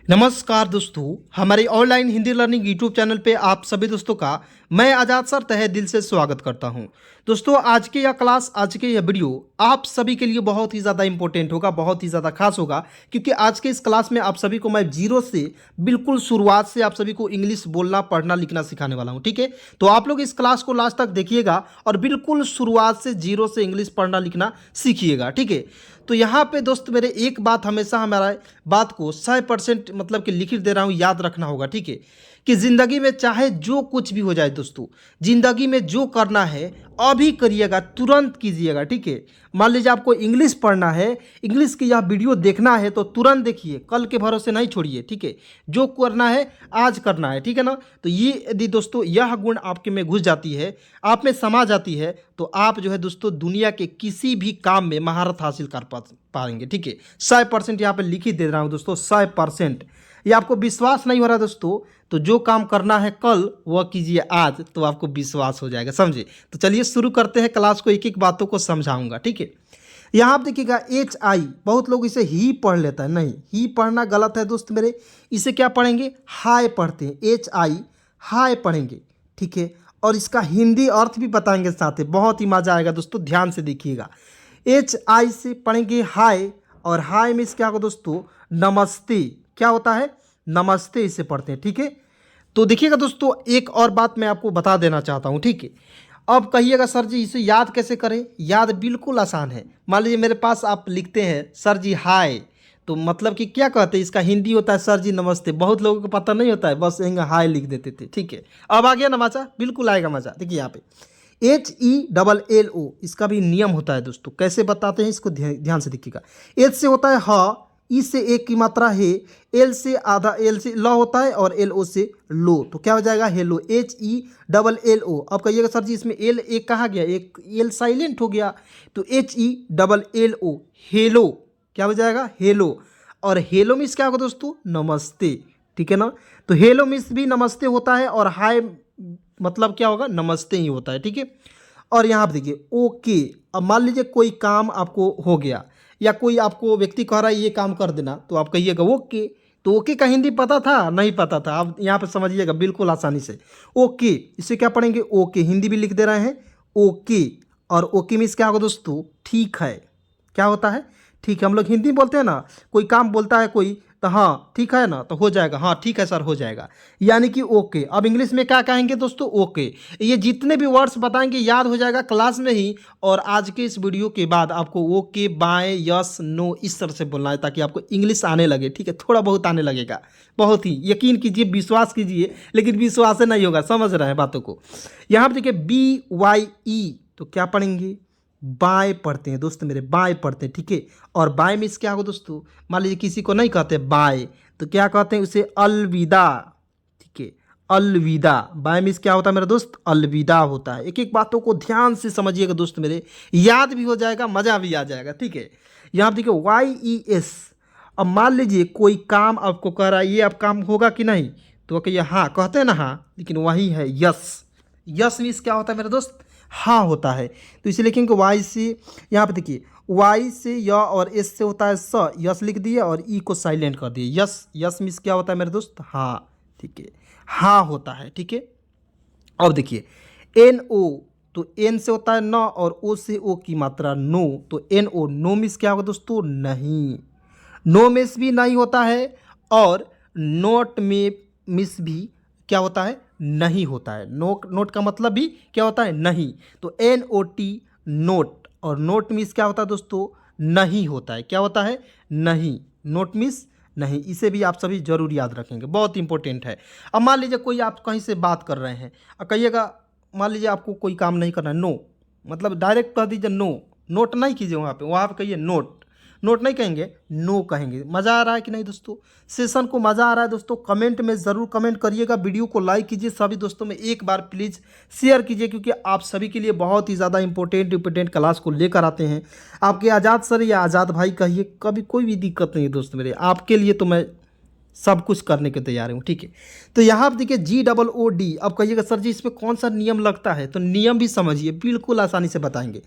नमस्कार दोस्तों, हमारे online Hindi learning YouTube channel पे आप सभी दोस्तों का मैं आज़ाद सर तहे दिल से स्वागत करता हूं। दोस्तों, आज के यह क्लास, आज के यह वीडियो आप सभी के लिए बहुत ही ज़्यादा इंपॉर्टेंट होगा, बहुत ही ज़्यादा खास होगा, क्योंकि आज के इस क्लास में आप सभी को मैं जीरो से बिल्कुल शुरुआत से आप सभी को इंग्लिश बोलना, पढ़ना, लिखना सिखाने वाला हूं। ठीक है, तो आप लोग इस क्लास को लास्ट तक देखिएगा और बिल्कुल शुरुआत से जीरो से इंग्लिश पढ़ना लिखना सीखिएगा। ठीक है, तो यहाँ पे दोस्त मेरे एक बात हमेशा हमारा बात को 100% मतलब कि लिख दे रहा हूँ, याद रखना होगा। ठीक है, कि ज़िंदगी में चाहे जो कुछ भी हो जाए दोस्तों, ज़िंदगी में जो करना है अभी करिएगा, तुरंत कीजिएगा। ठीक है, मान लीजिए आपको इंग्लिश पढ़ना है, इंग्लिश की यह वीडियो देखना है तो तुरंत देखिए, कल के भरोसे नहीं छोड़िए। ठीक है, जो करना है आज करना है। ठीक है ना, तो ये यदि दोस्तों यह गुण आपके में घुस जाती है, आप में समा जाती है, तो आप जो है दोस्तों दुनिया के किसी भी काम में महारत हासिल कर पाएंगे। ठीक है, 100% यहाँ पे लिख ही दे रहा हूँ दोस्तों, 100%। ये आपको विश्वास नहीं हो रहा दोस्तों, तो जो काम करना है कल वह कीजिए आज, तो आपको विश्वास हो जाएगा। समझे? तो चलिए शुरू करते हैं क्लास को, एक एक बातों को समझाऊंगा। ठीक है, यहाँ आप देखिएगा HI, बहुत लोग इसे ही पढ़ लेता है, नहीं, ही पढ़ना गलत है दोस्त मेरे। इसे क्या पढ़ेंगे? हाय पढ़ते हैं, HI हाय पढ़ेंगे। ठीक है, और इसका हिंदी अर्थ भी बताएंगे साथ ही, बहुत ही मजा आएगा दोस्तों, ध्यान से देखिएगा। HI से पढ़ेंगे हाय, और हाय में क्या होगा दोस्तों? नमस्ते। क्या होता है? नमस्ते, इसे पढ़ते हैं। ठीक है, तो देखिएगा दोस्तों, एक और बात मैं आपको बता देना चाहता हूँ। ठीक है, अब कहिएगा सर जी इसे याद कैसे करें? याद बिल्कुल आसान है। मान लीजिए मेरे पास आप लिखते हैं सर जी हाय, तो मतलब कि क्या कहते हैं, इसका हिंदी होता है सर जी नमस्ते। बहुत लोगों को पता नहीं होता है, बस यहीं हाय लिख देते थे। ठीक है, अब आ गया ना मजा? बिल्कुल आएगा मजा। देखिए यहाँ पे HELLO, इसका भी नियम होता है दोस्तों, कैसे बताते हैं इसको, ध्यान से देखिएगा। H से होता है ह, ई से एक की मात्रा है, एल से आधा, एल से ल होता है, और LO से लो, तो क्या हो जाएगा? Hello, HELLO। अब कहिएगा सर जी इसमें एल एक कहाँ गया? एक एल साइलेंट हो गया, तो HELLO, हेलो। क्या हो जाएगा? हेलो। और हेलो मीन्स क्या होगा दोस्तों? नमस्ते। ठीक है ना, तो हेलो मीन्स भी नमस्ते होता है, और हाय मतलब क्या होगा? नमस्ते ही होता है। ठीक है, और यहाँ पर देखिए ओके। अब मान लीजिए कोई काम आपको हो गया, या कोई आपको व्यक्ति कह रहा है ये काम कर देना, तो आप कहिएगा ओके। तो ओके का हिंदी पता था? नहीं पता था, आप यहाँ पे समझिएगा बिल्कुल आसानी से। ओके, इसे क्या पढ़ेंगे? ओके, हिंदी भी लिख दे रहे हैं ओके। और ओके मीन्स क्या होगा दोस्तों? ठीक है। क्या होता है? ठीक है, हम लोग हिंदी बोलते हैं ना, कोई काम बोलता है कोई, तो हाँ ठीक है ना, तो हो जाएगा, हाँ ठीक है सर, हो जाएगा, यानी कि ओके। अब इंग्लिश में क्या कहेंगे दोस्तों? ओके। ये जितने भी वर्ड्स बताएंगे याद हो जाएगा क्लास में ही, और आज के इस वीडियो के बाद आपको ओके, बाय, यस, नो इस तरह से बोलना है, ताकि आपको इंग्लिश आने लगे। ठीक है, थोड़ा बहुत आने लगेगा, बहुत ही, यकीन कीजिए, विश्वास कीजिए, लेकिन विश्वास से नहीं होगा, समझ रहे हैं बातों को। यहाँ पर देखिए BYE, तो क्या पढ़ेंगे? बाय पढ़ते हैं दोस्त मेरे, बाय पढ़ते हैं। ठीक है, और बाय मीन्स क्या होगा दोस्तों? मान लीजिए किसी को नहीं कहते बाय, तो क्या कहते हैं उसे? अलविदा। ठीक है, अलविदा। बाय मीन्स क्या होता है मेरा दोस्त? अलविदा होता है। एक एक बातों को ध्यान से समझिएगा दोस्त मेरे, याद भी हो जाएगा, मज़ा भी आ जाएगा। ठीक है, यहाँ देखिए YES। अब मान लीजिए कोई काम आपको कह रहा है, ये अब काम होगा कि नहीं, तो कहिए हाँ, कहते हैं ना हाँ, लेकिन वही है यस। यस मीन्स क्या होता है मेरा दोस्त? हाँ होता है। तो इसे लिखेंगे वाई से, यहाँ पे देखिए वाई से य, और एस से होता है स, यस लिख दिए, और ई को साइलेंट कर दिए। यस, यस मीन्स क्या होता है मेरे दोस्त? हाँ। ठीक है, हाँ होता है। ठीक है, अब देखिए NO, तो एन से होता है न, और ओ से ओ की मात्रा नो, तो NO, नो मीन्स क्या होगा दोस्तों? नहीं। नो मिस भी नहीं होता है, और नोट में मिस भी क्या होता है? नहीं होता है। नोट का मतलब भी क्या होता है? नहीं। तो NOT, नोट, और नोट मिस क्या होता है दोस्तों? नहीं होता है। क्या होता है? नहीं। नोट मिस नहीं, इसे भी आप सभी जरूर याद रखेंगे, बहुत इंपॉर्टेंट है। अब मान लीजिए कोई आप कहीं से बात कर रहे हैं, और कहिएगा, मान लीजिए आपको कोई काम नहीं करना है, नो, मतलब डायरेक्ट कह दीजिए नो, नोट नहीं कीजिए, वहाँ पे कहिए नोट, नोट नहीं कहेंगे, नो कहेंगे। मज़ा आ रहा है कि नहीं दोस्तों? सेशन को मज़ा आ रहा है दोस्तों? कमेंट में ज़रूर कमेंट करिएगा, वीडियो को लाइक कीजिए, सभी दोस्तों में एक बार प्लीज़ शेयर कीजिए, क्योंकि आप सभी के लिए बहुत ही ज़्यादा इंपॉर्टेंट क्लास को लेकर आते हैं। आपके आज़ाद सर या आज़ाद भाई कहिए, कभी कोई भी दिक्कत नहीं है दोस्त मेरे, आपके लिए तो मैं सब कुछ करने के तैयार हूँ। ठीक है, तो यहाँ पर देखिए GOOD। अब कहिएगा सर जी इसमें कौन सा नियम लगता है, तो नियम भी समझिए, बिल्कुल आसानी से बताएंगे।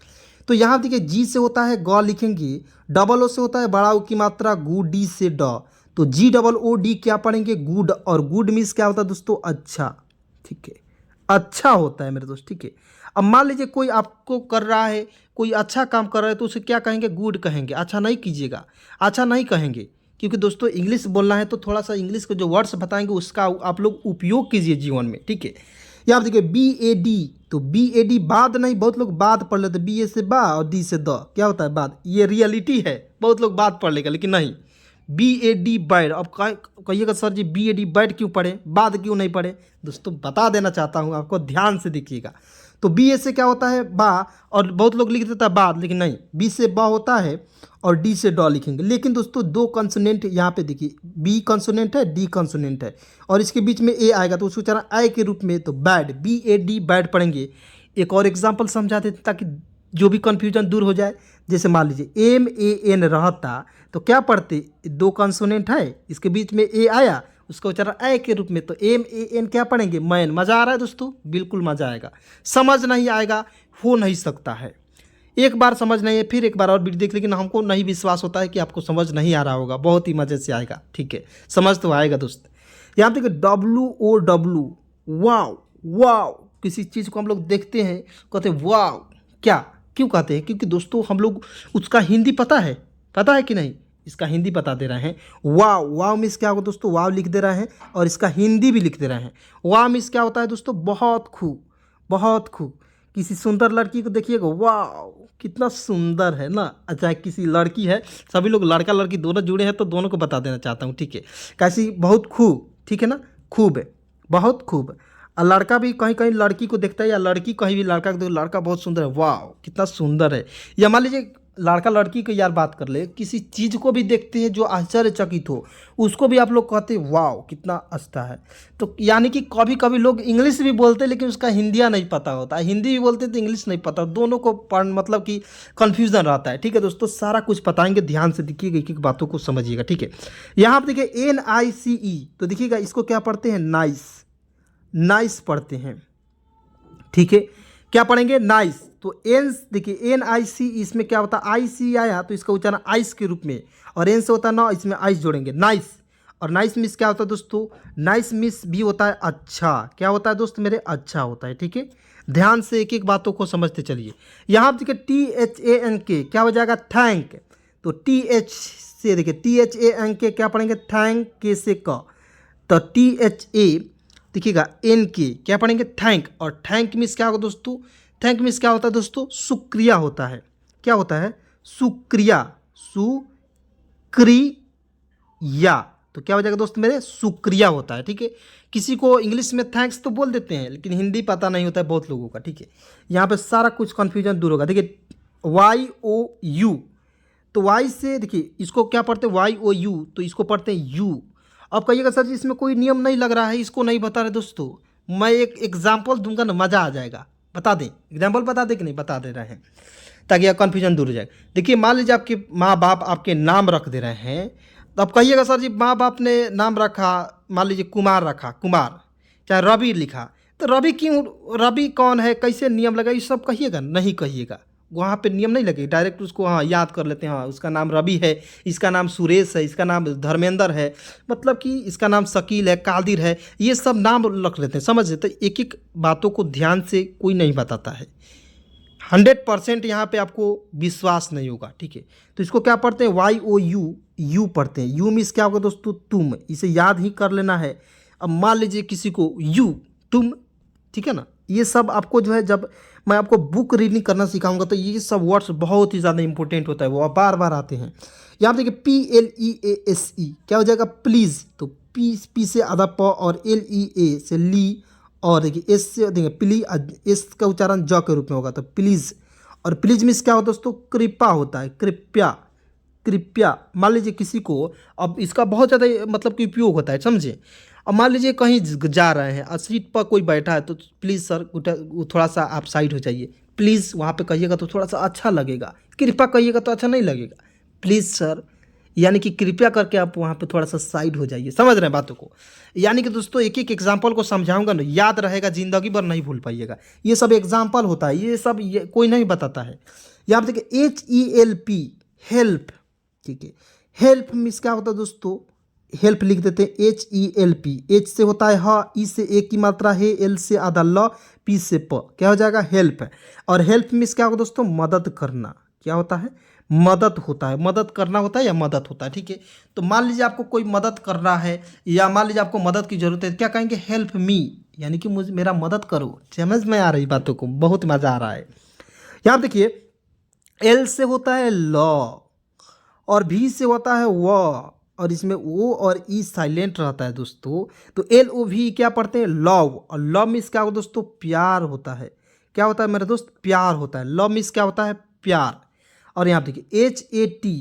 तो यहाँ देखिए जी से होता है ग लिखेंगे, डबल ओ से होता है बड़ा ओ की मात्रा गु, डी से ड, तो GOOD क्या पढ़ेंगे, गुड, और गुड मीन्स क्या होता है दोस्तों, अच्छा, ठीक है, अच्छा होता है मेरे दोस्त, ठीक है। अब मान लीजिए कोई आपको कर रहा है, कोई अच्छा काम कर रहा है तो उसे क्या कहेंगे, गुड कहेंगे, अच्छा नहीं कीजिएगा, अच्छा नहीं कहेंगे, क्योंकि दोस्तों इंग्लिश बोलना है तो थोड़ा सा इंग्लिश के जो वर्ड्स बताएंगे उसका आप लोग उपयोग कीजिए जीवन में, ठीक है। यहाँ देखिए BAD, तो BAD बाद नहीं, बहुत लोग बाद पढ़ लेते, BA से बा और D से द, क्या होता है बाद, ये रियलिटी है, बहुत लोग बाद पढ़ लेगा, लेकिन नहीं, BAD बैड। अब कहिएगा सर जी BAD बैड क्यों पढ़े, बाद क्यों नहीं पढ़े, दोस्तों बता देना चाहता हूँ आपको, ध्यान से देखिएगा। तो BA से क्या होता है बा, और बहुत लोग लिख देता है बाद, लेकिन नहीं, B से बा होता है और D से ड लिखेंगे। लेकिन दोस्तों दो कंसोनेंट यहाँ पे देखिए, B कंसोनेंट है, D कंसोनेंट है, और इसके बीच में A आएगा तो उसको उच्चारण आई के रूप में, तो बैड, BAD बैड पढ़ेंगे। एक और एग्जाम्पल समझा देते ताकि जो भी कन्फ्यूजन दूर हो जाए। जैसे मान लीजिए MAN रहता तो क्या पढ़ते, दो कंसोनेंट है, इसके बीच में A आया, उसका उच्चारण ए के रूप में, तो MAN क्या पढ़ेंगे, मैन। मज़ा आ रहा है दोस्तों, बिल्कुल मज़ा आएगा। समझ नहीं आएगा, हो नहीं सकता है, एक बार समझ नहीं है फिर एक बार और वीडियो देख, लेकिन हमको नहीं विश्वास होता है कि आपको समझ नहीं आ रहा होगा, बहुत ही मज़े से आएगा, ठीक है, समझ तो आएगा दोस्त। यहाँ देखिए WOW, वाव, वाव, किसी चीज़ को हम लोग देखते हैं कहते हैं वाव, क्या क्यों कहते हैं, क्योंकि दोस्तों हम लोग उसका हिंदी पता है कि नहीं, इसका हिंदी बता दे रहे हैं। वाव, वाव मीन्स क्या होगा दोस्तों, वाव लिख दे रहे हैं और इसका हिंदी भी लिख दे रहे हैं। वाव मीन्स क्या होता है दोस्तों, बहुत खूब, बहुत खूब। किसी सुंदर लड़की को देखिएगा, वाव कितना सुंदर है ना, अच्छा किसी लड़की है, सभी लोग लड़का लड़की दोनों जुड़े हैं तो दोनों को बता देना चाहता हूँ, ठीक है, कैसी बहुत खूब, ठीक है ना, खूब है, बहुत खूब। और लड़का भी कहीं कहीं लड़की को देखता है, या लड़की कहीं भी लड़का को, लड़का बहुत सुंदर है, वाह कितना सुंदर है। या मान लीजिए लड़का लड़की की यार बात कर ले, किसी चीज़ को भी देखते हैं जो आश्चर्यचकित हो, उसको भी आप लोग कहते हैं वाह कितना अच्छा है। तो यानी कि कभी कभी लोग इंग्लिश भी बोलते हैं लेकिन उसका हिंदिया नहीं पता होता, हिंदी भी बोलते तो इंग्लिश नहीं पता, दोनों को पढ़ मतलब कि कन्फ्यूज़न रहता है, ठीक है दोस्तों, सारा कुछ बताएंगे, ध्यान से देखिएगा, एक एक बातों को समझिएगा, ठीक है। यहाँ पर देखिए NICE, तो देखिएगा इसको क्या पढ़ते हैं, नाइस, नाइस पढ़ते हैं, ठीक है, क्या पढ़ेंगे, नाइस। तो एन देखिए NIC, इसमें क्या होता है, IC आया तो इसका उच्चारण आइस के रूप में, और एन से होता है ना, इसमें आइस जोड़ेंगे, नाइस। और नाइस मिस क्या होता है दोस्तों, नाइस मिस भी होता है अच्छा, क्या होता है दोस्त मेरे, अच्छा होता है, ठीक है। ध्यान से एक एक बातों को समझते चलिए। यहाँ देखिए THANK क्या हो जाएगा, थैंक, तो TH से देखिए THANK क्या पढ़ेंगे, थैंक, के से क, तो THA देखिएगा NK क्या पढ़ेंगे, थैंक। और थैंक मीन्स क्या होगा दोस्तों, थैंक मीन्स क्या होता है दोस्तों, शुक्रिया होता है, क्या होता है, शुक्रिया, शुक्रिया, तो क्या हो जाएगा दोस्त मेरे, शुक्रिया होता है, ठीक है। किसी को इंग्लिश में थैंक्स तो बोल देते हैं लेकिन हिंदी पता नहीं होता है बहुत लोगों का, ठीक है। यहाँ पे सारा कुछ कन्फ्यूजन दूर होगा। देखिए YOU, तो वाई से देखिए इसको क्या पढ़ते हैं, YOU, तो इसको पढ़ते हैं यू। अब कहिएगा सर जी इसमें कोई नियम नहीं लग रहा है, इसको नहीं बता रहे दोस्तों, मैं एक एग्जाम्पल दूंगा ना, मज़ा आ जाएगा, बता दें, एग्जाम्पल बता दें कि नहीं, बता दे रहे हैं ताकि कन्फ्यूजन दूर हो जाए। देखिए मान लीजिए आपके माँ बाप आपके नाम रख दे रहे हैं, तो अब कहिएगा सर जी माँ बाप ने नाम रखा, मान लीजिए कुमार रखा, कुमार, चाहे रवि लिखा, तो रवि क्यों, रवि कौन है, कैसे नियम लगा, ये सब कहिएगा, नहीं कहिएगा, वहाँ पे नियम नहीं लगे, डायरेक्ट उसको हाँ याद कर लेते हैं, हाँ उसका नाम रवि है, इसका नाम सुरेश है, इसका नाम धर्मेंद्र है, मतलब कि इसका नाम शकील है, कादिर है, ये सब नाम रख लेते हैं, समझ लेते हैं। एक एक बातों को ध्यान से कोई नहीं बताता है, 100% यहाँ पे आपको विश्वास नहीं होगा, ठीक है। तो इसको क्या पढ़ते हैं, YOU, यू पढ़ते हैं। यू मीन्स क्या होगा दोस्तों, तुम, इसे याद ही कर लेना है। अब मान लीजिए किसी को यू, तुम, ठीक है ना, ये सब आपको जो है, जब मैं आपको बुक रीडिंग करना सिखाऊंगा तो ये सब वर्ड्स बहुत ही ज़्यादा इंपॉर्टेंट होता है, वो बार बार आते हैं। यहाँ पे देखिए PLEASE क्या हो जाएगा, प्लीज़, तो पी से आधा प, और LEA से ली, और देखिए एस से देखिए प्ली, एस का उच्चारण ज के रूप में होगा, तो प्लीज़। और प्लीज मीन्स क्या होता है दोस्तों, कृपा होता है, कृपया, कृपया। मान लीजिए किसी को, अब इसका बहुत ज़्यादा मतलब कि उपयोग होता है, समझे। अब मान लीजिए कहीं जा रहे हैं और सीट पर कोई बैठा है, तो प्लीज़ सर थोड़ा सा आप साइड हो जाइए, प्लीज़ वहाँ पे कहिएगा तो थोड़ा सा अच्छा लगेगा, कृपया कहिएगा तो अच्छा नहीं लगेगा, प्लीज़ सर, यानी कि कृपया करके आप वहाँ पे थोड़ा सा साइड हो जाइए, समझ रहे हैं बातों को। यानी कि दोस्तों एक एक एग्जाम्पल को समझाऊंगा ना, याद रहेगा, ज़िंदगी भर नहीं भूल पाइएगा, ये सब एग्जाम्पल होता है, ये सब कोई नहीं बताता है। यहाँ पे देखिए HELP, हेल्प, ठीक है। हेल्प मीन्स क्या होता है दोस्तों, हेल्प लिख देते हैं HELP। H से होता है ह, ई से एक की मात्रा है, L से आधा ल, P से प, क्या हो जाएगा हेल्प। और हेल्प मीन्स क्या होगा दोस्तों, मदद करना। क्या होता है, मदद होता है, मदद करना होता है या मदद होता है, ठीक है। तो मान लीजिए आपको कोई मदद करना है या मान लीजिए आपको मदद की जरूरत है, क्या कहेंगे, हेल्प मी, यानी कि मुझे मेरा मदद करो। समझ में आ रही बातों को, बहुत मज़ा आ रहा है। यहाँ देखिए L से होता है लॉ और V से होता है व, और इसमें ओ और ई साइलेंट रहता है दोस्तों। तो LOV क्या पढ़ते हैं, लव। और लव मीन्स क्या होगा दोस्तों, प्यार होता है। क्या होता है मेरे दोस्त, प्यार होता है। लव मीन्स क्या होता है, प्यार। और यहाँ पे देखिए HAT।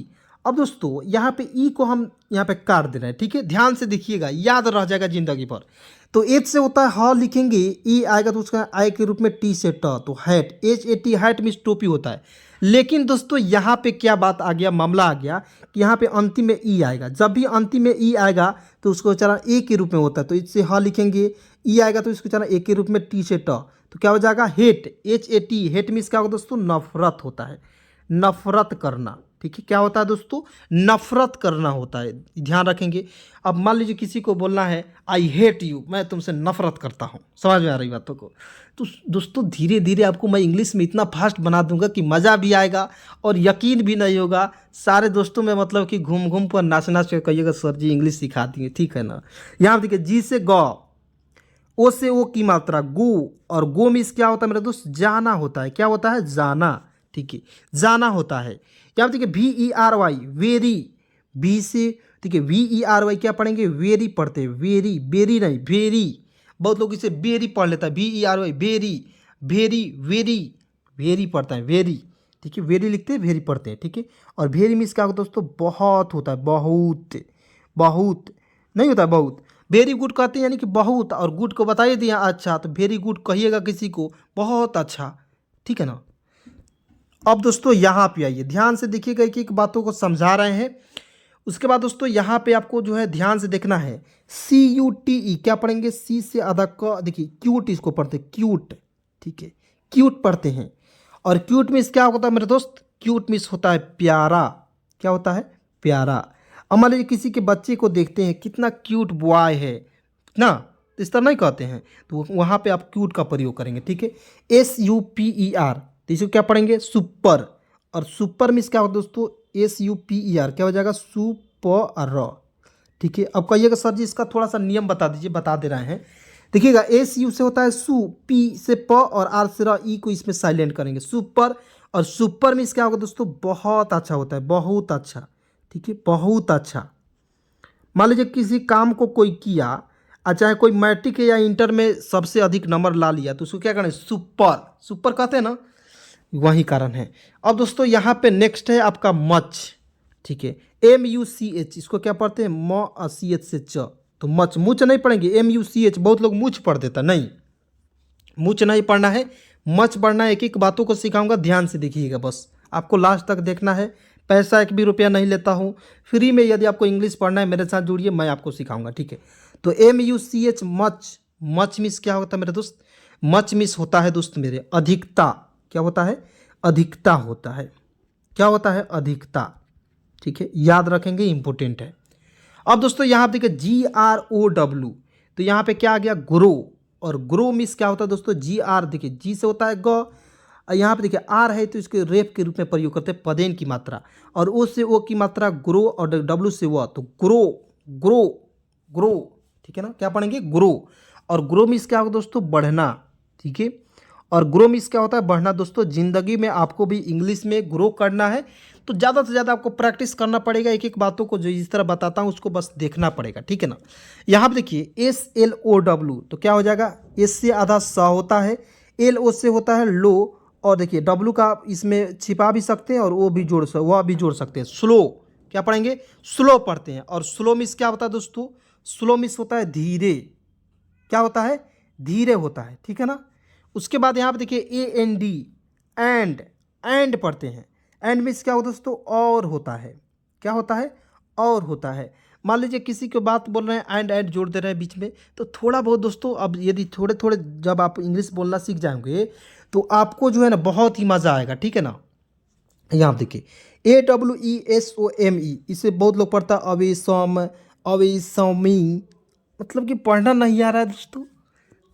अब दोस्तों यहाँ पे ई को हम यहाँ पे काट दे रहे हैं, ठीक है, ध्यान से देखिएगा, याद रह जाएगा जिंदगी भर। तो H से होता है ह लिखेंगे, ई आएगा तो उसका आई के रूप में T से ट, तो हैट, HAT हैट मीन्स टोपी होता है। लेकिन दोस्तों यहाँ पे क्या बात आ गया, मामला आ गया कि यहाँ पे अंतिम में ई आएगा। जब भी अंतिम में ई आएगा तो उसको उच्चारण ए के रूप में होता है, तो इससे ह लिखेंगे, ई आएगा तो इसको उच्चारण ए के रूप में टी से ट, तो क्या हो जाएगा हेट, HAT। हेट मीन्स क्या होगा दोस्तों, नफरत होता है, नफरत करना, ठीक है। क्या होता है दोस्तों, नफरत करना होता है, ध्यान रखेंगे। अब मान लीजिए किसी को बोलना है आई हेट यू, मैं तुमसे नफरत करता हूँ, समझ में आ रही बातों को। तो दोस्तों धीरे धीरे आपको मैं इंग्लिश में इतना फास्ट बना दूंगा कि मज़ा भी आएगा और यकीन भी नहीं होगा। सारे दोस्तों में मतलब कि घूम घूम पर नाच नाच कर कहिएगा सर जी इंग्लिश सिखा दिए, ठीक है ना। यहाँ देखिए जी से गौ, ओ से ओ की मात्रा गो, और गो मीन्स क्या होता है मेरे दोस्त, जाना होता है। क्या होता है, जाना, ठीक है, जाना होता है। यहाँ देखिए VERY, वेरी, बी से देखिए VERY क्या पढ़ेंगे, वेरी पढ़ते हैं, वेरी, बेरी नहीं, वेरी। बहुत लोग इसे बेरी पढ़ लेता है, VERY, berry, very, very, very पढ़ता है, वेरी, ठीक है, वेरी लिखते हैं, वेरी पढ़ते हैं, ठीक है। और वेरी मीन्स क्या होता है दोस्तों, बहुत होता है, बहुत, बहुत नहीं होता है, बहुत। वेरी गुड कहते हैं यानी कि बहुत, और गुड को बताइए दिया अच्छा, तो वेरी गुड कहिएगा किसी को, बहुत अच्छा, ठीक है ना। अब दोस्तों यहाँ पे आइए, ध्यान से देखिएगा, एक एक बातों को समझा रहे हैं। उसके बाद दोस्तों यहाँ पे आपको जो है ध्यान से देखना है, CUTE क्या पढ़ेंगे, सी से आधा क, देखिए क्यूट इसको पढ़ते हैं, क्यूट, ठीक है, क्यूट पढ़ते हैं। और क्यूट मीन्स क्या होता है मेरे दोस्त, क्यूट मीन्स होता है प्यारा। क्या होता है, प्यारा। अब मान लीजिए किसी के बच्चे को देखते हैं, कितना क्यूट बॉय है ना, तो इस तरह नहीं कहते हैं, तो वहाँ पे आप क्यूट का प्रयोग करेंगे, ठीक है। SUPER, तो इसको क्या पढ़ेंगे, सुपर। और सुपर मीन्स क्या होता है दोस्तों, SUPER क्या हो जाएगा, सुपर, ठीक है। अब कहिएगा सर जी इसका थोड़ा सा नियम बता दीजिए, बता दे रहे हैं। देखिएगा SU से होता है सु, P से प, और R से र, ई को इसमें साइलेंट करेंगे, सुपर। और सुपर मीन्स क्या होगा दोस्तों, बहुत अच्छा होता है, बहुत अच्छा, ठीक है, बहुत अच्छा। मान लीजिए किसी काम को कोई किया, चाहे कोई मैट्रिक या इंटर में सबसे अधिक नंबर ला लिया, तो उसको क्या करें, सुपर, सुपर कहते हैं ना, वही कारण है। अब दोस्तों यहाँ पे नेक्स्ट है आपका मच, ठीक है, MUCH, इसको क्या पढ़ते हैं, CH से च, तो मच, मुच नहीं पढ़ेंगे, MUCH, बहुत लोग मुच पढ़ देता, नहीं, मुच नहीं पढ़ना है, मच पढ़ना है। एक एक बातों को सिखाऊंगा, ध्यान से देखिएगा, बस आपको लास्ट तक देखना है। पैसा एक भी रुपया नहीं लेता हूँ, फ्री में यदि आपको इंग्लिश पढ़ना है मेरे साथ जुड़िए, मैं आपको सिखाऊंगा, ठीक है। तो MUCH मच, मच मिस क्या होता है मेरे दोस्त, मच मिस होता है दोस्त मेरे अधिकता। क्या होता है, अधिकता होता है। क्या होता है, अधिकता, ठीक है, याद रखेंगे, इंपॉर्टेंट है। अब दोस्तों यहाँ पे देखिए GROW, तो यहाँ पे क्या आ गया, ग्रो। और ग्रो मिस क्या होता है दोस्तों, GR, देखिए जी से होता है ग, यहाँ पे देखिए आर है तो इसके रेप के रूप में प्रयोग करते हैं, पदेन की मात्रा। और ओ से ओ की मात्रा ग्रो, और W से वो, तो ग्रो, ग्रो, ग्रो, ठीक है ना, क्या पढ़ेंगे, ग्रो। और ग्रो मीन्स क्या होगा दोस्तों, बढ़ना, ठीक है। और ग्रो मीन्स क्या होता है, बढ़ना। दोस्तों जिंदगी में आपको भी इंग्लिश में ग्रो करना है तो ज़्यादा से ज़्यादा आपको प्रैक्टिस करना पड़ेगा, एक एक बातों को जो इस तरह बताता हूँ उसको बस देखना पड़ेगा, ठीक है ना। यहाँ पे देखिए SLOW, तो क्या हो जाएगा, S से आधा स होता है, LO से होता है लो, और देखिए W का इसमें छिपा भी सकते हैं और वो भी वह भी जोड़ सकते हैं, स्लो। क्या पढ़ेंगे, स्लो पढ़ते हैं। और स्लो मिस क्या होता है दोस्तों, स्लो मिस होता है धीरे। क्या होता है, धीरे होता है, ठीक है ना। उसके बाद यहाँ पे देखिए AND, एंड पढ़ते हैं। एंड मीन्स क्या होता है दोस्तों, और होता है। क्या होता है, और होता है। मान लीजिए किसी को बात बोल रहे हैं एंड जोड़ दे रहे हैं बीच में, तो थोड़ा बहुत दोस्तों, अब यदि थोड़े थोड़े जब आप इंग्लिश बोलना सीख जाएंगे तो आपको जो है ना बहुत ही मज़ा आएगा, ठीक है ना। यहाँ देखिए AWESOME, इसे बहुत लोग पढ़ता अवेशम, अवेसमी, मतलब कि पढ़ना नहीं आ रहा है दोस्तों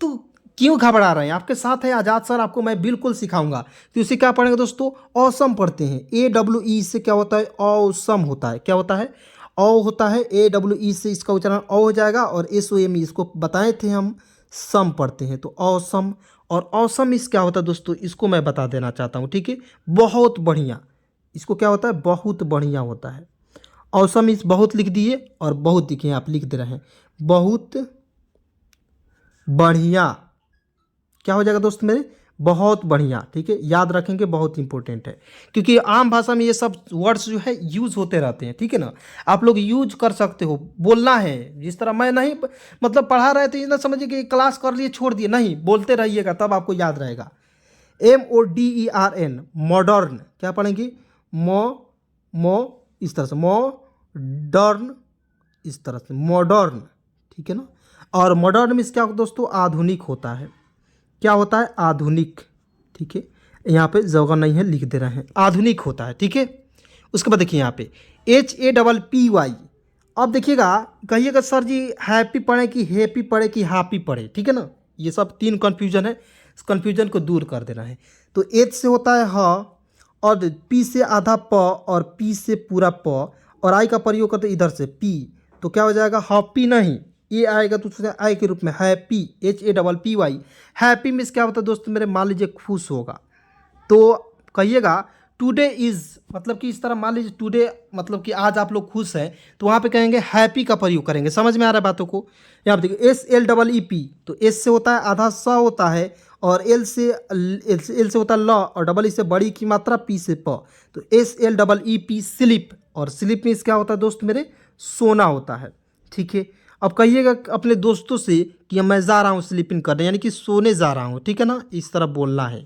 तो क्यों घबरा रहे हैं, आपके साथ है आज़ाद सर, आपको मैं बिल्कुल सिखाऊंगा। तो इसे क्या पढ़ेंगे दोस्तों, ऑसम पढ़ते हैं। AWE से क्या होता है, ऑसम होता है। क्या होता है, औ होता है। AWE से इसका उच्चारण औ हो जाएगा, और SOME इसको बताए थे हम, सम पढ़ते हैं। तो ऑसम, और ऑसम इस क्या होता है दोस्तों, इसको मैं बता देना चाहता हूँ, ठीक है। बहुत बढ़िया, इसको क्या होता है, बहुत बढ़िया होता है। ऑसम इस बहुत लिख दिए, और बहुत देखिए आप लिख दे रहे हैं, बहुत बढ़िया। क्या हो जाएगा दोस्त मेरे, बहुत बढ़िया, ठीक है। याद रखेंगे, बहुत इंपॉर्टेंट है, क्योंकि आम भाषा में ये सब वर्ड्स जो है यूज होते रहते हैं, ठीक है ना। आप लोग यूज कर सकते हो, बोलना है। जिस तरह मैं नहीं मतलब पढ़ा रहे थे, ये ना समझिए कि क्लास कर लिए छोड़ दिए, नहीं, बोलते रहिएगा तब आपको याद रहेगा। MODERN, modern. क्या पढ़ेंगे, मो इस तरह से, मॉडर्न, इस तरह से मॉडर्न, ठीक है ना। और मॉडर्न में क्या दोस्तों, आधुनिक होता है। क्या होता है, आधुनिक, ठीक है। यहाँ पे जगह नहीं है, लिख दे रहे हैं, आधुनिक होता है, ठीक है। उसके बाद देखिए यहाँ पे HAPPY। अब देखिएगा, कहिएगा सर जी हैप्पी पढ़े कि हैप्पी पढ़े कि हैप्पी पढ़े, ठीक है ना। ये सब तीन कन्फ्यूजन है, इस कन्फ्यूजन को दूर कर देना है। तो H से होता है ह, और P से आधा प, और P से पूरा प, और I का प्रयोग करते इधर से P। तो क्या हो जाएगा, हैप्पी नहीं, ये आएगा तो उससे आई के रूप में हैप्पी, HAPPY। हैप्पी मीन्स क्या होता है दोस्त मेरे, मान लीजिए खुश होगा, तो कहिएगा टुडे इज़, मतलब कि इस तरह मान लीजिए टुडे मतलब कि आज आप लोग खुश हैं, तो वहाँ पे कहेंगे हैप्पी का प्रयोग करेंगे। समझ में आ रहा है बातों को। यहाँ पे देखिए SLEEP, तो S से होता है आधा स होता है, और L से होता है ल, और डबल ई से बड़ी की मात्रा, P से प। तो SLEEP, स्लिप। और स्लिप मीन्स क्या होता है दोस्त मेरे, सोना होता है, ठीक है। अब कहिएगा अपने दोस्तों से कि मैं जा रहा हूँ स्लीपिंग करने, यानी कि सोने जा रहा हूँ, ठीक है ना, इस तरह बोलना है।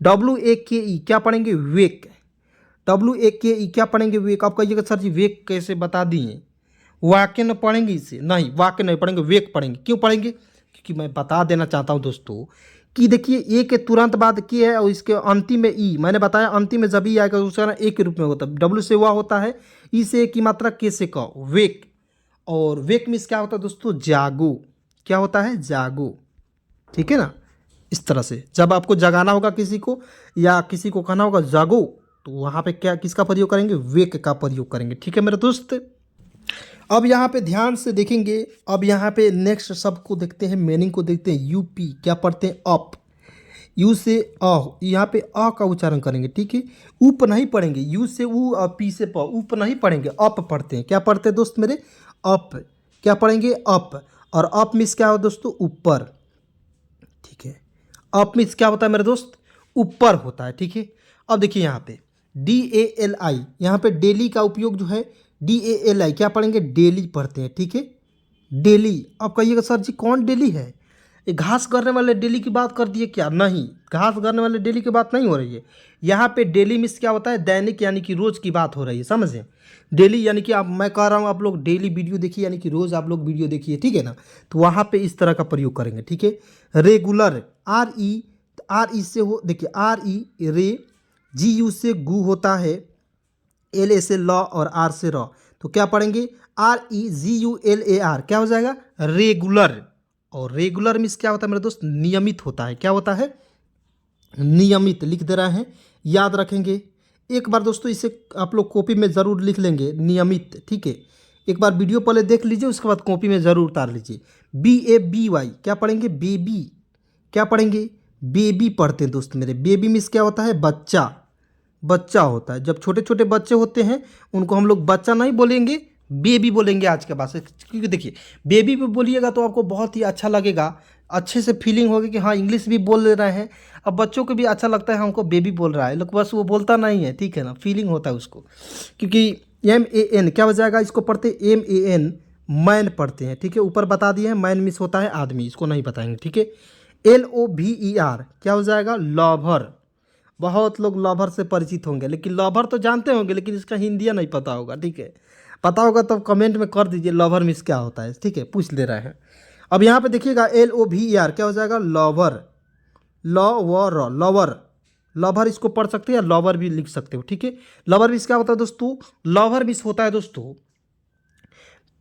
WAKE क्या पढ़ेंगे, वेक। WAKE क्या पढ़ेंगे, वेक। आप कहिएगा सर जी वेक कैसे बता दिए, वाक्य न पढ़ेंगे इसे, नहीं वाक्य नहीं पढ़ेंगे, वेक पढ़ेंगे। क्यों पढ़ेंगे, क्योंकि मैं बता देना चाहता हूँ दोस्तों कि देखिए ए के तुरंत बाद के है, और इसके अंतिम में ई, मैंने बताया अंतिम में जब ई आएगा उसका ना ए के रूप में होता है। W से हुआ होता है, ई से ए की मात्रा, के से क, वेक। और वेक मीन्स क्या होता है दोस्तों, जागो। क्या होता है, जागो, ठीक है ना। इस तरह से जब आपको जगाना होगा किसी को, या किसी को कहना होगा जागो, तो वहाँ पे क्या, किसका प्रयोग करेंगे, वेक का प्रयोग करेंगे, ठीक है मेरे दोस्त। अब यहाँ पे ध्यान से देखेंगे, अब यहाँ पे नेक्स्ट शब्द को देखते हैं, मीनिंग को देखते हैं। यूपी क्या पढ़ते हैं, अप। यू से अ, यहाँ पे अ का उच्चारण करेंगे, ठीक है। उप नहीं पढ़ेंगे, यू से ऊ और पी से प, उप नहीं पढ़ेंगे, अप पढ़ते हैं। क्या पढ़ते हैं दोस्त मेरे, अप। क्या पढ़ेंगे, अप। और अप मीन्स क्या हो दोस्तों, ऊपर, ठीक है। अप मीन्स क्या होता है मेरे दोस्त, ऊपर होता है, ठीक है। अब देखिए यहाँ पे DALI, यहाँ पे डेली का उपयोग जो है, DALI क्या पढ़ेंगे, डेली पढ़ते हैं, ठीक है। डेली। अब कहिएगा सर जी कौन डेली है, ये घास करने वाले डेली की बात कर दिए क्या, नहीं, घास करने वाले डेली की बात नहीं हो रही है। यहाँ पे डेली मीन्स क्या होता है, दैनिक, यानी कि रोज़ की बात हो रही है, समझे। डेली यानी कि आप, मैं कह रहा हूँ आप लोग डेली वीडियो देखिए, यानी कि रोज़ आप लोग वीडियो देखिए, ठीक है ना। तो वहाँ पे इस तरह का प्रयोग करेंगे, ठीक है। रेगुलर, RE से हो, देखिए RE रे, GU से गु होता है, LA से लॉ, और R से रॉ। तो क्या पढ़ेंगे, REGULAR, क्या हो जाएगा, रेगुलर। और रेगुलर मीन्स क्या होता है मेरे दोस्त, नियमित होता है। क्या होता है, नियमित, लिख दे रहे हैं, याद रखेंगे। एक बार दोस्तों इसे आप लोग कॉपी में ज़रूर लिख लेंगे, नियमित, ठीक है। एक बार वीडियो पहले देख लीजिए, उसके बाद कॉपी में ज़रूर उतार लीजिए। BABY क्या पढ़ेंगे, बेबी। क्या पढ़ेंगे, बेबी पढ़ते हैं दोस्त मेरे। बेबी मीन्स क्या होता है, बच्चा, बच्चा होता है। जब छोटे छोटे बच्चे होते हैं उनको हम लोग बच्चा नहीं बोलेंगे, बेबी बोलेंगे आज के बाद से। क्योंकि देखिए बेबी पे बोलिएगा तो आपको बहुत ही अच्छा लगेगा, अच्छे से फीलिंग होगी कि हाँ इंग्लिश भी बोल रहे हैं। अब बच्चों को भी अच्छा लगता है हमको बेबी बोल रहा है, लोग बस वो बोलता नहीं है, ठीक है ना, फीलिंग होता है उसको। क्योंकि MAN क्या हो जाएगा, इसको पढ़ते MAN, मैन पढ़ते हैं, ठीक है। ऊपर बता दिए हैं, मैन मिस होता है आदमी, इसको नहीं बताएंगे, ठीक है। LOVER क्या हो जाएगा, लॉभर। बहुत लोग लॉभर से परिचित होंगे, लेकिन लॉभर तो जानते होंगे, लेकिन इसका हिंदिया नहीं पता होगा, ठीक है। पता होगा तो कमेंट में कर दीजिए लॉभर मीन्स क्या होता है, ठीक है, पूछ ले रहे हैं। अब यहाँ पे देखिएगा LOVER क्या हो जाएगा, लॉवर। लॉवर, लॉवर, लॉवर इसको पढ़ सकते हैं, या लॉवर भी लिख सकते हो, ठीक है। लॉवर मीन्स क्या होता है दोस्तों, लॉवर मीन्स होता है दोस्तों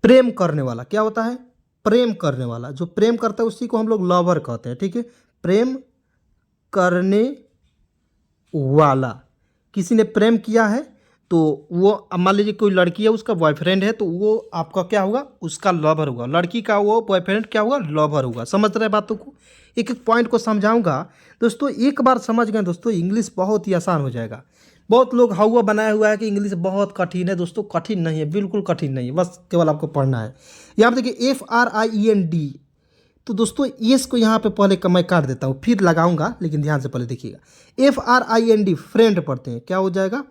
प्रेम करने वाला क्या होता है? प्रेम करने वाला, जो प्रेम करता है उसी को हम लोग लवर कहते हैं, ठीक है। प्रेम करने वाला, किसी ने प्रेम किया है तो वो, अब मान लीजिए कोई लड़की है उसका बॉयफ्रेंड है तो वो आपका क्या होगा? उसका लवर होगा। लड़की का वो बॉयफ्रेंड क्या होगा? लवर होगा। समझ रहे बातों को? एक एक पॉइंट को समझाऊंगा दोस्तों। एक बार समझ गए दोस्तों, इंग्लिश बहुत ही आसान हो जाएगा। बहुत लोग हवा बनाया हुआ है कि इंग्लिश बहुत कठिन है। दोस्तों कठिन नहीं है, बिल्कुल कठिन नहीं है, बस केवल आपको पढ़ना है। यहाँ पे देखिए FRIEND, तो दोस्तों इसको यहाँ पे पहले मैं काट देता हूँ, फिर लगाऊंगा, लेकिन ध्यान से पहले देखिएगा। FRIEND, फ्रेंड पढ़ते हैं, क्या हो जाएगा?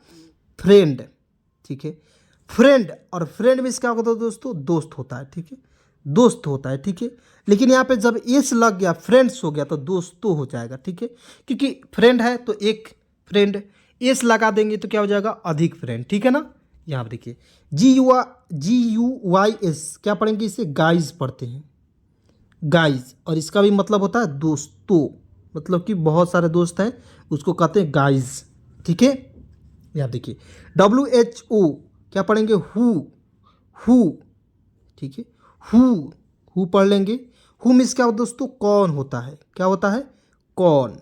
फ्रेंड, ठीक है। फ्रेंड, और फ्रेंड में क्या होता है दोस्तों? दोस्त होता है, ठीक है। दोस्त होता है, ठीक है। लेकिन यहाँ पे जब एस लग गया, फ्रेंड्स हो गया, तो दोस्तों हो जाएगा, ठीक है। क्योंकि फ्रेंड है तो एक फ्रेंड, एस लगा देंगे तो क्या हो जाएगा? अधिक फ्रेंड, ठीक है ना। यहाँ पे देखिए GUYS, क्या पढ़ेंगे इसे? गाइज पढ़ते हैं, गाइज। और इसका भी मतलब होता है दोस्तों, मतलब कि बहुत सारे दोस्त हैं उसको कहते हैं गाइज, ठीक है। यहाँ देखिए WHO, क्या पढ़ेंगे? हु, ठीक है। हु पढ़ लेंगे। हु मीन्स क्या होता है दोस्तों? कौन होता है, क्या होता है? कौन।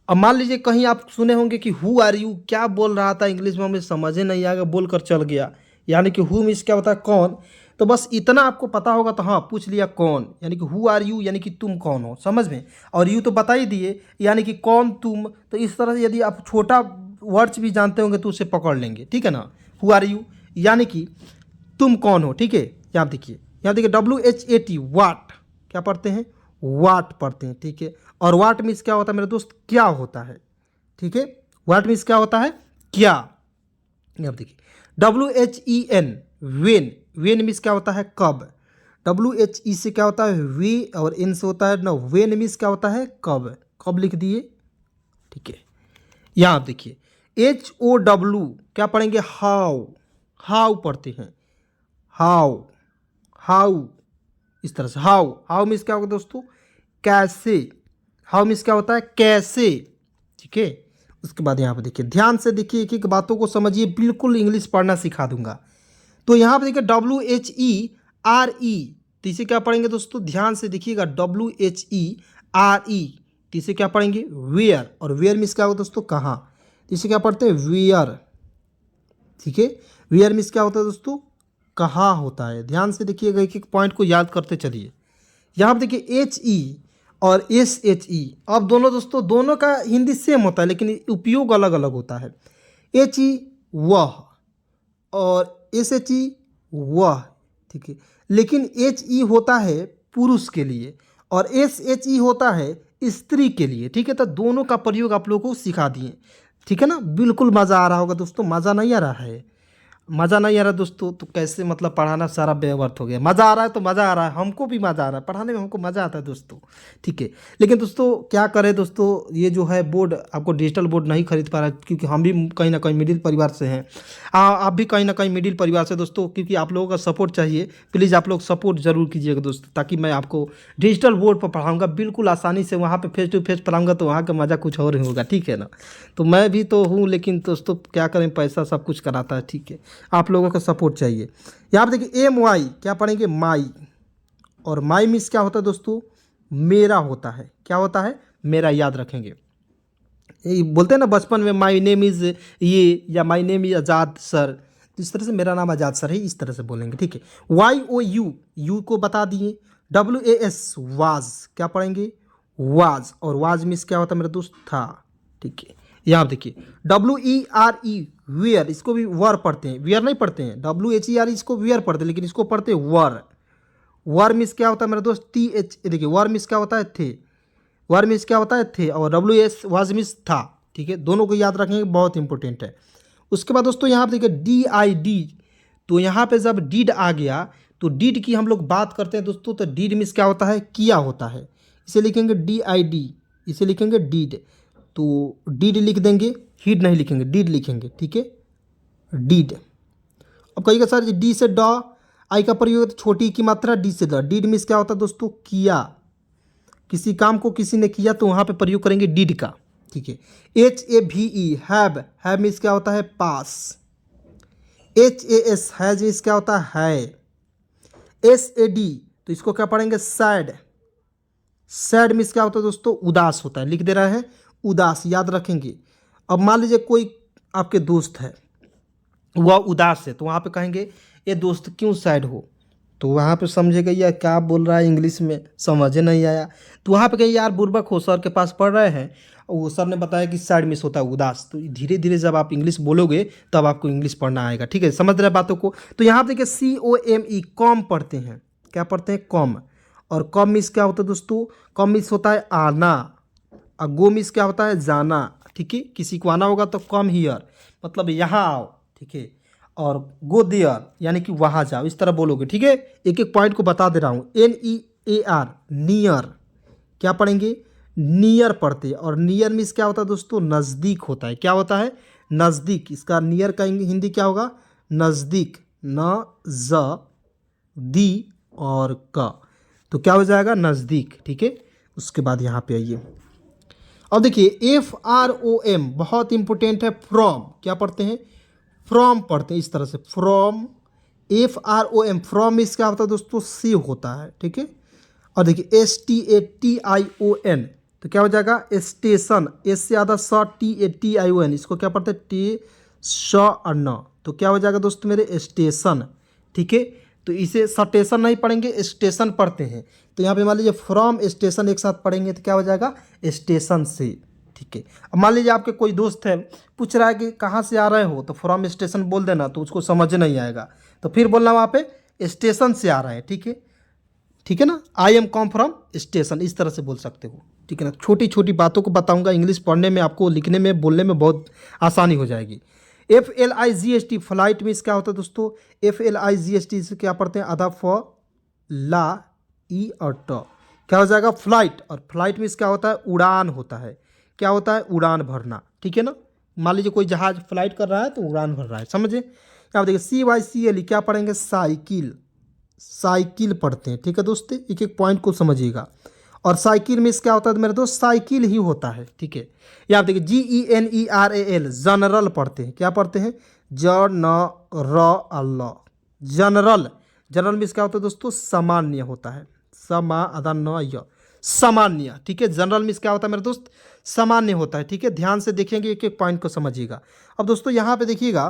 अब मान लीजिए कहीं आप सुने होंगे कि हु आर यू, क्या बोल रहा था इंग्लिश में, हमें समझ ही नहीं आएगा, बोल कर चल गया। यानी कि हु मीन्स क्या होता है? कौन। तो बस इतना आपको पता होगा तो हाँ, पूछ लिया कौन, यानी कि हु आर यू, यानी कि तुम कौन हो, समझ में। और यू तो बता ही दिए, यानी कि कौन, तुम। तो इस तरह से यदि आप छोटा वर्ड्स भी जानते होंगे तो उसे पकड़ लेंगे, ठीक है ना। हु आर यू यानी कि तुम कौन हो, ठीक है। यहाँ देखिए WHAT, वाट, क्या पढ़ते हैं? वाट पढ़ते हैं, ठीक है। और वाट मीन्स क्या होता है मेरे दोस्त? क्या होता है, ठीक है। वाट मीन्स क्या होता है? क्या। अब देखिए WHEN, वेन, वेन मीन्स क्या होता है? कब। WHE से क्या होता है? वे, और एन से होता है ना, वेन मीन्स क्या होता है? कब। कब लिख दिए, ठीक है। यहाँ आप देखिए HOW, क्या पढ़ेंगे? हाउ, हाउ पढ़ते हैं, हाउ, हाउ, इस तरह से हाउ मीन्स क्या होगा दोस्तों? कैसे। हाउ मीन्स क्या होता है? कैसे, ठीक है। उसके बाद यहाँ पे देखिए, ध्यान से देखिए, एक एक बातों को समझिए, बिल्कुल इंग्लिश पढ़ना सिखा दूंगा। तो यहाँ पे देखिए WHERE, तो इसे क्या पढ़ेंगे दोस्तों? ध्यान से देखिएगा, WHERE, तो इसे क्या पढ़ेंगे? वेयर। और वेयर मीन्स क्या होगा दोस्तों? कहाँ। तो इसे क्या पढ़ते हैं? वेयर, ठीक है। वेयर मीन्स क्या होता है दोस्तों? कहाँ होता है। ध्यान से देखिएगा, एक एक पॉइंट को याद करते चलिए। यहाँ पर देखिए HE और SHE, अब दोनों दोस्तों, दोनों का हिंदी सेम होता है लेकिन उपयोग अलग अलग होता है। HE वह, और SHE वह, ठीक है। लेकिन HE होता है पुरुष के लिए और SHE होता है स्त्री के लिए, ठीक है। तो दोनों का प्रयोग आप लोगों को सिखा दिए, ठीक है ना। बिल्कुल मज़ा आ रहा होगा दोस्तों। मज़ा नहीं आ रहा है? मज़ा नहीं आ रहा दोस्तों तो कैसे, मतलब पढ़ाना सारा बेवर्थ हो गया। मज़ा आ रहा है तो मज़ा आ रहा है, हमको भी मज़ा आ रहा है पढ़ाने में, हमको मज़ा आता है दोस्तों, ठीक है। लेकिन दोस्तों क्या करें दोस्तों, ये जो है बोर्ड, आपको डिजिटल बोर्ड नहीं खरीद पा रहा है, क्योंकि हम भी कहीं ना कहीं मिडिल परिवार से हैं। आप भी कहीं ना कहीं मिडिल परिवार से दोस्तों, क्योंकि आप लोगों का सपोर्ट चाहिए। प्लीज़ आप लोग सपोर्ट ज़रूर कीजिएगा दोस्तों, ताकि मैं आपको डिजिटल बोर्ड पर पढ़ाऊँगा बिल्कुल आसानी से। वहाँ पर फेस टू फेस पढ़ाऊँगा तो वहाँ का मज़ा कुछ और ही होगा, ठीक है ना। तो मैं भी तो हूँ, लेकिन दोस्तों क्या करें, पैसा सब कुछ कराता है, ठीक है। आप लोगों का सपोर्ट चाहिए। यहाँ पर देखिए MY, क्या पढ़ेंगे? माई। और माई मीन्स क्या होता है दोस्तों? मेरा होता है, क्या होता है? मेरा, याद रखेंगे। ये बोलते हैं ना बचपन में, माई नेम इज़ ये, या my name is Azad sir, तो इस तरह से मेरा नाम आज़ाद सर है, इस तरह से बोलेंगे, ठीक है। YOU, यू को बता दिए। WAS, वाज, क्या पढ़ेंगे? वाज। और वाज मीन्स क्या होता है मेरे दोस्त? था, ठीक है। यहाँ देखिए WERE, वेयर, इसको भी वर पढ़ते हैं, वियर नहीं पढ़ते हैं। WHERE इसको वियर पढ़ते हैं, लेकिन इसको पढ़ते हैं वर। वर मीन्स क्या होता है मेरे दोस्त? TH, देखिए वर मीन्स क्या होता है? थे। वर मीन्स क्या होता है? थे। और WS वाज मीन्स था, ठीक है। दोनों को याद रखेंगे, बहुत इंपॉर्टेंट है। उसके बाद दोस्तों यहाँ पर देखिए DID, तो यहाँ पे जब डीड आ गया तो डीड की हम लोग बात करते हैं दोस्तों, तो डीड मीन्स क्या होता है? किया होता है। इसे लिखेंगे DID, इसे लिखेंगे डीड। तो डीड लिख देंगे, हीड नहीं लिखेंगे, डीड लिखेंगे, ठीक है। डीड। अब कहिएगा सर डी से ड, आई का प्रयोग छोटी की मात्रा, डी से द। डीड मीन्स क्या होता है दोस्तों? किया। किसी काम को किसी ने किया तो वहाँ पे प्रयोग करेंगे डीड का, ठीक है। HAVE, हैव, हैव मीन्स क्या होता है? पास। HAS हैज मीन्स क्या होता है SAD, तो इसको क्या पढ़ेंगे सैड। सैड मीन्स क्या होता है दोस्तों उदास होता है, लिख दे रहा है उदास, याद रखेंगे। अब मान लीजिए कोई आपके दोस्त है वह उदास है, तो वहाँ पे कहेंगे ये दोस्त क्यों सैड हो, तो वहाँ पे समझेगा यार क्या बोल रहा है इंग्लिश में, समझ नहीं आया। तो वहाँ पे कहीं यार बुर्बक हो, सर के पास पढ़ रहे हैं, वो सर ने बताया कि सैड मीन्स होता है उदास। तो धीरे धीरे जब आप इंग्लिश बोलोगे तब आपको इंग्लिश पढ़ना आएगा, ठीक है, समझ रहे बातों को। तो यहाँ पे देखिए COME कॉम पढ़ते हैं, क्या पढ़ते हैं कॉम। और कॉम मीन्स क्या होता है दोस्तों, कॉम मीन्स होता है आना, और गो मीन्स क्या होता है जाना, ठीक है, किसी को आना होगा तो कम हियर मतलब यहाँ आओ, ठीक है, और गो देयर यानी कि वहाँ जाओ, इस तरह बोलोगे, ठीक है। एक एक पॉइंट को बता दे रहा हूँ। NEAR नियर, क्या पढ़ेंगे नियर पढ़ते हैं। और नियर मीन्स क्या होता है दोस्तों नज़दीक होता है, क्या होता है नज़दीक। इसका नियर का हिंदी क्या होगा नज़दीक, न ज दी और क, तो क्या हो जाएगा नज़दीक, ठीक है। उसके बाद यहाँ पे आइए, अब देखिए FROM बहुत इंपॉर्टेंट है। फ्रॉम क्या पढ़ते हैं फ्रॉम पढ़ते हैं, इस तरह से फ्रॉम FROM। फ्रॉम मीन्स क्या होता है दोस्तों से होता है, ठीक है। और देखिए STATION, तो क्या हो जाएगा स्टेशन, एस से आधा स TATION, इसको क्या पढ़ते हैं टे श और न, तो क्या हो जाएगा दोस्तों मेरे स्टेशन, ठीक है। तो इसे स्टेशन नहीं पढ़ेंगे स्टेशन पढ़ते हैं। तो यहाँ पे मान लीजिए फ्रॉम स्टेशन एक साथ पढ़ेंगे तो क्या हो जाएगा स्टेशन से, ठीक है। अब मान लीजिए आपके कोई दोस्त है पूछ रहा है कि कहाँ से आ रहे हो, तो फ्रॉम स्टेशन बोल देना, तो उसको समझ नहीं आएगा, तो फिर बोलना वहाँ पे स्टेशन से आ रहे हैं, ठीक है, ठीक है ना। I am come from station, इस तरह से बोल सकते हो, ठीक है ना। छोटी छोटी बातों को बताऊंगा, इंग्लिश पढ़ने में आपको लिखने में बोलने में बहुत आसानी हो जाएगी। FLIGST फ्लाइट मीन्स क्या होता है दोस्तों FLIGST से क्या पढ़ते हैं आधा फ ला ई और ट, क्या हो जाएगा फ्लाइट। और फ्लाइट मीन्स क्या होता है उड़ान होता है, क्या होता है उड़ान भरना, ठीक है ना। मान लीजिए कोई जहाज फ्लाइट कर रहा है तो उड़ान भर रहा है, समझे। क्या देखिए CYCLE क्या पढ़ेंगे साइकिल, साइकिल पढ़ते हैं, ठीक है दोस्तों, एक एक पॉइंट को समझिएगा। और साइकिल मीन्स क्या होता है मेरे दोस्त साइकिल ही होता है, ठीक है। या आप देखिए GENERAL जनरल पढ़ते हैं, क्या पढ़ते हैं जनरल, जनरल। जनरल मीन्स क्या होता है दोस्तों सामान्य होता है, समा आधा न य सामान्य, ठीक है। जनरल मीन्स क्या होता है मेरे दोस्त सामान्य होता है, ठीक है। ध्यान से देखेंगे एक एक पॉइंट को समझिएगा। अब दोस्तों यहाँ पे देखिएगा,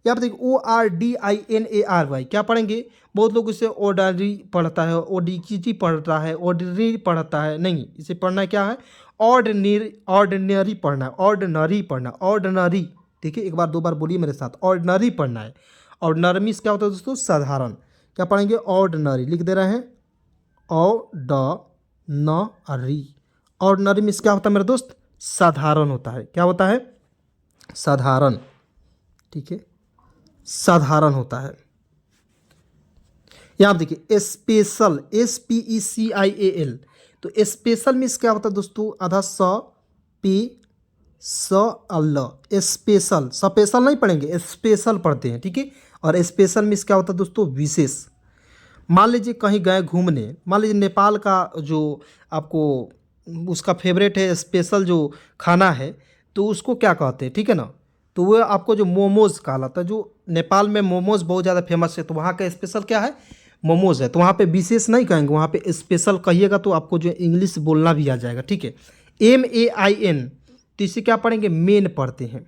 यहाँ पे देखिए ORDINARY क्या पढ़ेंगे, बहुत लोग इसे ऑर्डनरी पढ़ता है, ODGT पढ़ता है, ऑर्डिनरी पढ़ता है, नहीं, इसे पढ़ना क्या है ऑर्डिनरी, ऑर्डिनरी पढ़ना है, ऑर्डिनरी पढ़ना, ऑर्डिनरी, ठीक है। एक बार दो बार बोलिए मेरे साथ, ऑर्डिनरी पढ़ना है। ऑर्डिनरी मीन्स क्या होता है दोस्तों साधारण, क्या पढ़ेंगे ऑर्डिनरी, लिख दे रहे हैं ऑर्डिनरी। ऑर्डिनरी मीन्स क्या होता है मेरे दोस्त साधारण होता है, क्या होता है साधारण, ठीक है, साधारण होता है। यहाँ देखिए स्पेशल SPECIAL, तो स्पेशल मीन्स क्या होता है दोस्तों आधा स पे स अल, स्पेशल, स्पेशल नहीं पढ़ेंगे स्पेशल पढ़ते हैं, ठीक है। और स्पेशल मीन्स क्या होता है दोस्तों विशेष। मान लीजिए कहीं गए घूमने, मान लीजिए नेपाल का जो आपको उसका फेवरेट है स्पेशल जो खाना है, तो उसको क्या कहते हैं, ठीक है ना। तो वो आपको जो मोमोज़ कहलाता है, जो नेपाल में मोमोज़ बहुत ज़्यादा फेमस है, तो वहाँ का स्पेशल क्या है मोमोज़ है। तो वहाँ पे विशेष नहीं कहेंगे, वहाँ पे स्पेशल कहिएगा तो आपको जो इंग्लिश बोलना भी आ जाएगा, ठीक है। MAIN, तो इसे क्या पढ़ेंगे मेन पढ़ते हैं।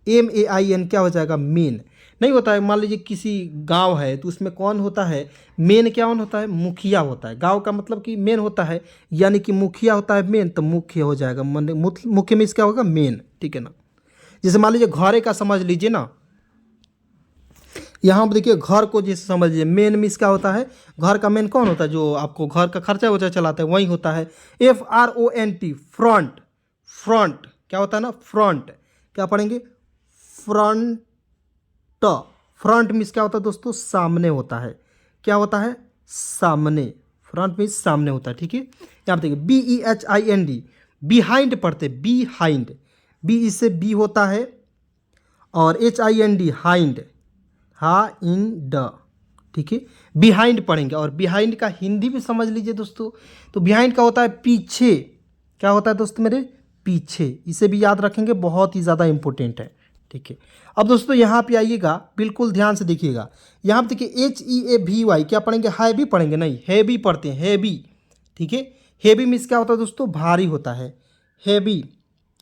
MAIN क्या हो जाएगा मेन, नहीं होता है। मान लीजिए किसी गांव है तो उसमें कौन होता है मेन, क्या होता है मुखिया होता है। गांव का मतलब कि मेन होता है, यानी कि मुखिया होता है मेन, तो मुख्य हो जाएगा, मुख्य में इसका होगा मेन, ठीक है ना। जैसे मान लीजिए घरे का समझ लीजिए ना, यहाँ पर देखिए घर को जैसे समझ लीजिए मेन मीन्स क्या होता है घर का मेन कौन होता है जो आपको घर का खर्चा वर्चा चलाता है, वही होता है। FRONT फ्रंट, फ्रंट क्या होता है ना फ्रंट, क्या पढ़ेंगे फ्रंट। फ्रंट मीन्स क्या होता है दोस्तों सामने होता है, क्या होता है सामने, फ्रंट मीन्स सामने होता है, ठीक है। यहाँ पे देखिए BEHIND बिहाइंड पढ़ते, बिहाइंड, बी इससे बी होता है, और HIND हाइंड, हाइंड, ठीक है। बिहाइंड पढ़ेंगे, और बिहाइंड का हिंदी भी समझ लीजिए दोस्तों, तो बिहाइंड का होता है पीछे, क्या होता है दोस्तों मेरे पीछे, इसे भी याद रखेंगे बहुत ही ज़्यादा इंपॉर्टेंट है, ठीक है। अब दोस्तों यहाँ पे आइएगा, बिल्कुल ध्यान से देखिएगा। यहाँ पे देखिए HEAVY, क्या पढ़ेंगे? हैवी पढ़ेंगे? नहीं, हैवी पढ़ते हैं, हैवी। ठीक है, हैवी मीन्स क्या होता है दोस्तों? भारी होता है। हैवी,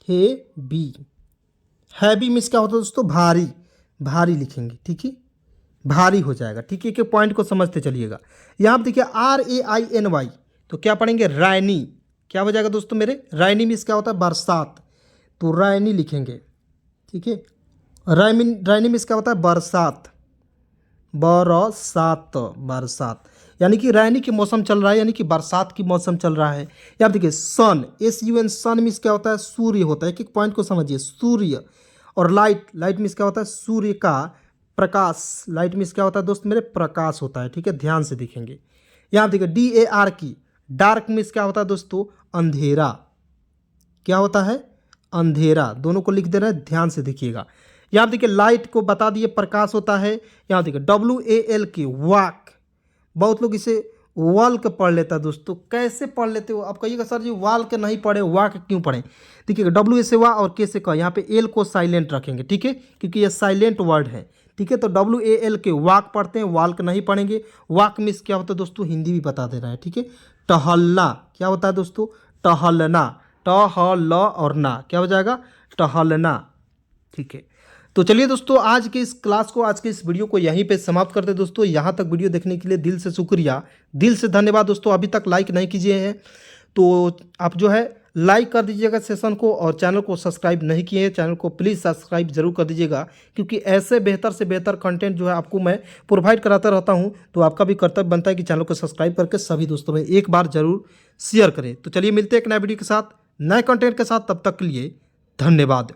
हैवी, हैवी मीन्स क्या होता है दोस्तों? भारी, भारी लिखेंगे। ठीक है, भारी हो जाएगा। ठीक है, एक एक पॉइंट को समझते चलिएगा। यहाँ पे देखिए RAINY, तो क्या पढ़ेंगे? रायनी। क्या हो जाएगा दोस्तों मेरे? रायनी मीन्स क्या होता है? बरसात, तो रायनी लिखेंगे। ठीक है, रायनी मीन्स क्या होता है? बरसात, बरसात, बरसात, यानी कि रायनी की मौसम चल रहा है, यानी कि बरसात की मौसम चल रहा है। यहाँ देखिए सन, SUN, सन मीन्स क्या होता है? सूर्य होता है। एक एक पॉइंट को समझिए, सूर्य। और लाइट, लाइट मीन्स क्या होता है? सूर्य का प्रकाश, लाइट मीन्स क्या होता है दोस्त मेरे? प्रकाश होता है। ठीक है, ध्यान से देखेंगे। यहाँ देखिए DAR की, डार्क मीन्स क्या होता है दोस्तों? अंधेरा। क्या होता है? अंधेरा। दोनों को लिख दे रहे हैं, ध्यान से देखिएगा। यहाँ देखिए लाइट को बता दिए, प्रकाश होता है। यहाँ देखिए WAL की, वॉक। बहुत लोग इसे वाल्क पढ़ लेता है दोस्तों। कैसे पढ़ लेते हो? आप कहिएगा सर जी वाल्क नहीं पढ़े, वाक क्यों पढ़े? देखिएगा W से वा और K से क, यहाँ पे L को साइलेंट रखेंगे। ठीक है, क्योंकि ये साइलेंट वर्ड है। ठीक है, तो WAL के वाक पढ़ते हैं, वाल्क नहीं पढ़ेंगे। वाक मीन्स क्या होता है दोस्तों? हिंदी भी बता दे रहा है। ठीक है, टहलना, क्या होता है दोस्तों? टहलना, टहल और ना, क्या हो जाएगा? टहलना। ठीक है, तो चलिए दोस्तों, आज के इस क्लास को, आज के इस वीडियो को यहीं पे समाप्त करते हैं दोस्तों। यहाँ तक वीडियो देखने के लिए दिल से शुक्रिया, दिल से धन्यवाद दोस्तों। अभी तक लाइक नहीं कीजिए हैं तो आप जो है लाइक कर दीजिएगा सेशन को, और चैनल को सब्सक्राइब नहीं किए हैं, चैनल को प्लीज़ सब्सक्राइब जरूर कर दीजिएगा, क्योंकि ऐसे बेहतर से बेहतर कंटेंट जो है आपको मैं प्रोवाइड कराता रहता हूँ। तो आपका भी कर्तव्य बनता है कि चैनल को सब्सक्राइब करके सभी दोस्तों में एक बार जरूर शेयर करें। तो चलिए मिलते हैं एक नए वीडियो के साथ, नए कंटेंट के साथ। तब तक के लिए धन्यवाद।